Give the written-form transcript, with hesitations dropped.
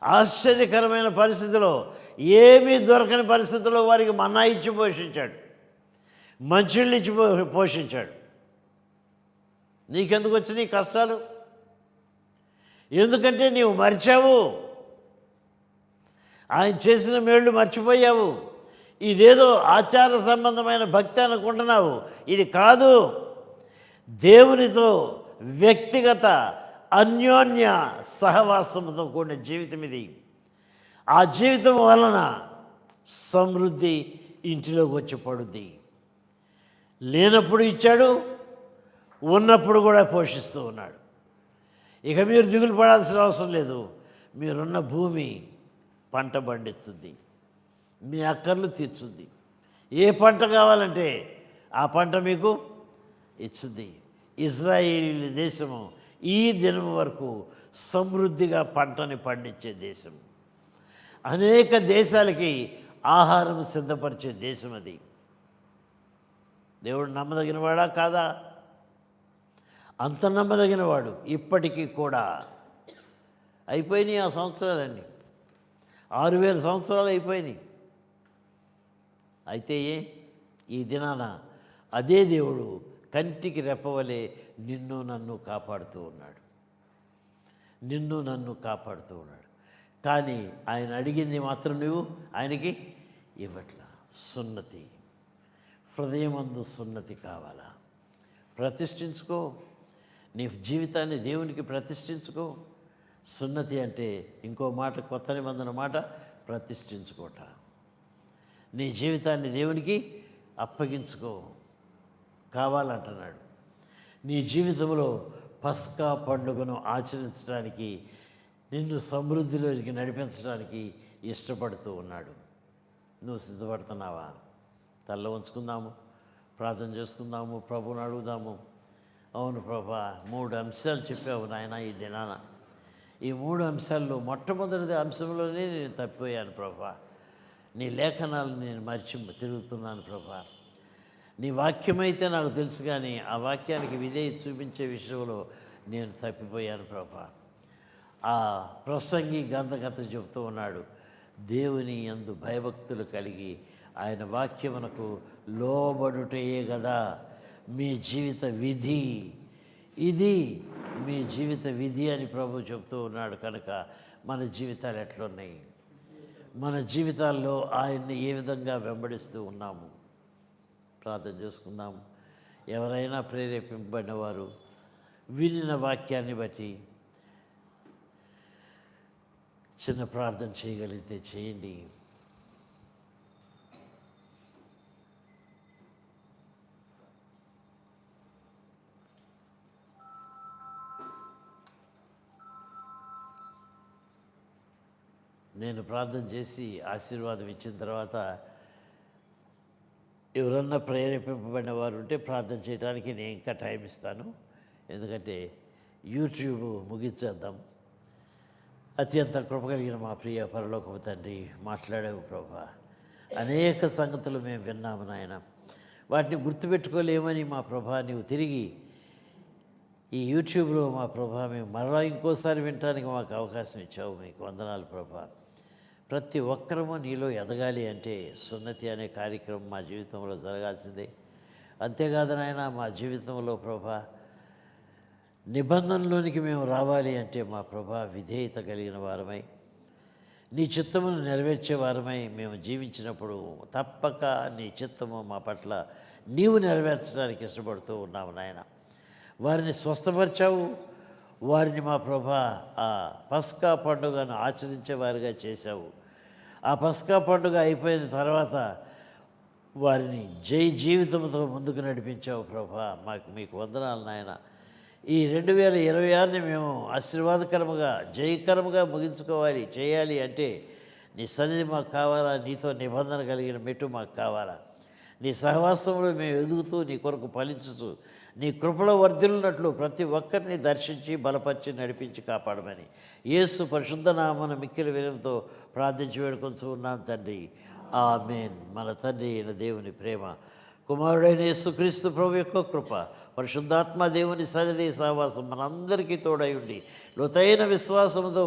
ఆశ్చర్యకరమైన పరిస్థితిలో, ఏమీ దొరకని పరిస్థితుల్లో వారికి మన్నా ఇచ్చి పోషించాడు, మంచిళ్ళు ఇచ్చి పోషించాడు. నీకెందుకు వచ్చినాయి కష్టాలు? ఎందుకంటే నీవు మర్చావు, ఆయన చేసిన మేళ్ళు మర్చిపోయావు. ఇదేదో ఆచార సంబంధమైన భక్తి అనుకుంటున్నావు. ఇది కాదు. దేవునితో వ్యక్తిగత అన్యోన్య సహవాసంతో కూడిన జీవితం ఇది. ఆ జీవితం వలన సమృద్ధి ఇంటిలోకి వచ్చి పడుద్ది. లేనప్పుడు ఇచ్చాడు, ఉన్నప్పుడు కూడా పోషిస్తూ ఉన్నాడు. ఇక మీరు దిగులు పడాల్సిన అవసరం లేదు. మీరున్న భూమి పంట పండిస్తుంది, మీ అక్కర్లు తీర్చుద్ది. ఏ పంట కావాలంటే ఆ పంట మీకు ఇచ్చుద్ది. ఇజ్రాయేలీ దేశము ఈ దినం వరకు సమృద్ధిగా పంటని పండించే దేశం. అనేక దేశాలకి ఆహారం సిద్ధపరిచే దేశం అది. దేవుడు నమ్మదగినవాడా కాదా? అంత నమ్మదగినవాడు. ఇప్పటికీ కూడా అయిపోయినాయి ఆ సంవత్సరాలన్నీ, 6000 సంవత్సరాలు అయిపోయినాయి. అయితే ఈ దినాన అదే దేవుడు కంటికి రెప్పవలే నిన్ను నన్ను కాపాడుతూ ఉన్నాడు. నిన్ను నన్ను కాపాడుతూ ఉన్నాడు. కానీ ఆయన అడిగింది మాత్రం నువ్వు ఆయనకి ఇవ్వట్లా. సున్నతి, హృదయమందు సున్నతి కావాలా? ప్రతిష్ఠించుకో, నీ జీవితాన్ని దేవునికి ప్రతిష్ఠించుకో. సున్నతి అంటే ఇంకో మాట, కొత్త నిబంధన మాట, ప్రతిష్ఠించుకోట. నీ జీవితాన్ని దేవునికి అప్పగించుకో కావాలంటున్నాడు. నీ జీవితంలో పస్కా పండుగను ఆచరించడానికి, నిన్ను సమృద్ధిలోకి నడిపించడానికి ఇష్టపడుతూ ఉన్నాడు. నువ్వు సిద్ధపడుతున్నావా? తల్ల ఉంచుకుందాము, ప్రార్థన చేసుకుందాము, ప్రభువుని అడుగుదాము. అవును ప్రభా, 3 అంశాలు చెప్పావు నాయన ఈ దినాన. ఈ 3 అంశాల్లో మొట్టమొదటి అంశంలోనే నేను తప్పిపోయాను ప్రభా. నీ లేఖనాలు నేను మర్చి తిరుగుతున్నాను ప్రభా. నీ వాక్యమైతే నాకు తెలుసు, కానీ ఆ వాక్యానికి విధేయత చూపించే విషయంలో నేను తప్పిపోయాను ప్రభా. ఆ ప్రసంగి గంధకథ చెబుతూ ఉన్నాడు, దేవుని యందు భయభక్తులు కలిగి ఆయన వాక్యమునకు లోబడుటయే కదా మీ జీవిత విధి. ఇది మీ జీవిత విధి అని ప్రభు చెబుతూ ఉన్నాడు. కనుక మన జీవితాలు ఎట్లున్నాయి? మన జీవితాల్లో ఆయన్ని ఏ విధంగా వెంబడిస్తూ ఉన్నాము? ప్రార్థన చేసుకుందాము. ఎవరైనా ప్రేరేపింపబడిన వారు వినిన వాక్యాన్ని బట్టి చిన్న ప్రార్థన చేయగలిగితే చేయండి. నేను ప్రార్థన చేసి ఆశీర్వాదం ఇచ్చిన తర్వాత ఎవరన్నా ప్రేరేపింపబడిన వారు ఉంటే ప్రార్థన చేయడానికి నేను ఇంకా టైం ఇస్తాను. ఎందుకంటే యూట్యూబ్ ముగించేద్దాం. అత్యంత కృప కలిగిన మా ప్రియ పరలోకపు తండ్రి, మాట్లాడావు ప్రభా. అనేక సంగతులు మేము విన్నాము నాయన. వాటిని గుర్తుపెట్టుకోలేమని మా ప్రభా నీవు తిరిగి ఈ యూట్యూబ్లో మా ప్రభా మేము మరలా ఇంకోసారి వినటానికి మాకు అవకాశం ఇచ్చావు. మీకు వందనాలు ప్రభా. ప్రతి ఒక్కరము నీలో ఎదగాలి అంటే సున్నతి అనే కార్యక్రమం మా జీవితంలో జరగాల్సిందే. అంతేకాదు నాయన, మా జీవితంలో ప్రభా నిబంధనలోనికి మేము రావాలి అంటే మా ప్రభా విధేయత కలిగిన వారమై, నీ చిత్తమును నెరవేర్చే వారమై మేము జీవించినప్పుడు తప్పక నీ చిత్తము మా పట్ల నీవు నెరవేర్చడానికి ఇష్టపడుతూ ఉన్నాము నాయన. వారిని స్వస్థపరిచావు. వారిని మా ప్రభా ఆ పస్కా పండుగను ఆచరించే వారిగా చేశావు. ఆ పస్కా పండుగ అయిపోయిన తర్వాత వారిని జీవితంతో ముందుకు నడిపించావు ప్రభా. మీకు వందనాలు నాయన. ఈ 2026ని మేము ఆశీర్వాదకరముగా జయకరముగా ముగించుకోవాలి, చేయాలి అంటే నీ సన్నిధి మాకు కావాలా. నీతో నిబంధన కలిగిన మెట్టు మాకు కావాలా. నీ సహవాసంలో మేము ఎదుగుతూ నీ కొరకు ఫలించుతూ నీ కృపలో వర్ధిల్లున్నట్లు ప్రతి ఒక్కరిని దర్శించి బలపరిచి నడిపించి కాపాడమని యేసు పరిశుద్ధ నామమున మిక్కిలి వినయంతో ప్రార్థించి వేడుకొంచు ఉన్నాను తండ్రి. ఆమేన్. మన తండ్రి అయిన దేవుని ప్రేమ, కుమారుడైన యేసుక్రీస్తు ప్రభు యొక్క కృప, పరిశుద్ధాత్మ దేవుని సన్నిధి సహవాసం మనందరికీ తోడై ఉండి లోతైన విశ్వాసముతో